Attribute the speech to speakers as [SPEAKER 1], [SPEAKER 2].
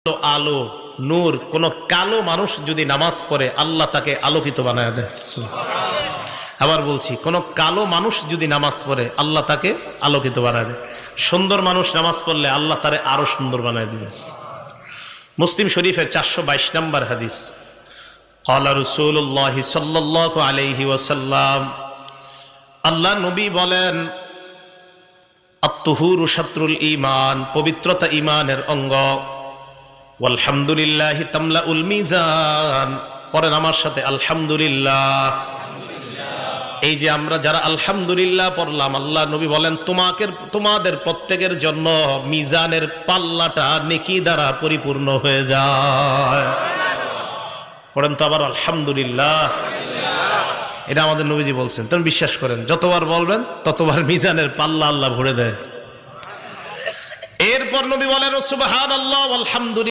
[SPEAKER 1] আলো নূর। কোন কালো মানুষ যদি নামাজ পড়ে আল্লাহ তাকে আলোকিত বানায় দেয়। আবার বলছি, কোন কালো মানুষ যদি নামাজ পড়ে আল্লাহ তাকে আলোকিত বানায় দেয়। সুন্দর মানুষ নামাজ পড়লে আল্লাহ তারে আরো সুন্দর বানায় দিবে। মুসলিম শরীফের 422 নম্বর হাদিস, ক্বালা রাসূলুল্লাহ সাল্লাল্লাহু আলাইহি ওয়াসাল্লাম, আল্লাহ নবী বলেন, আত-তুহুরু শাত্রুল ঈমান, পবিত্রতা ঈমানের অঙ্গ। ওয়ালহামদুলিল্লাহি তামলাউল মিজান, পড়েন আমার সাথে আলহামদুলিল্লাহ। এই যে আমরা যারা আলহামদুলিল্লাহ পড়লাম, আল্লাহ নবী বলেন তোমাদের প্রত্যেকের জন্য মিজানের পাল্লাটা নেকি দ্বারা পরিপূর্ণ হয়ে যায়। পড়েন তো আবার আলহামদুলিল্লাহ। এটা আমাদের নবীজি বলছেন, তুমি বিশ্বাস করেন যতবার বলবেন ততবার মিজানের পাল্লা আল্লাহ ভরে দেয়। এরপর নবী বলেন সুবহানাল্লাহ ওয়ালহামদুলিল্লাহ।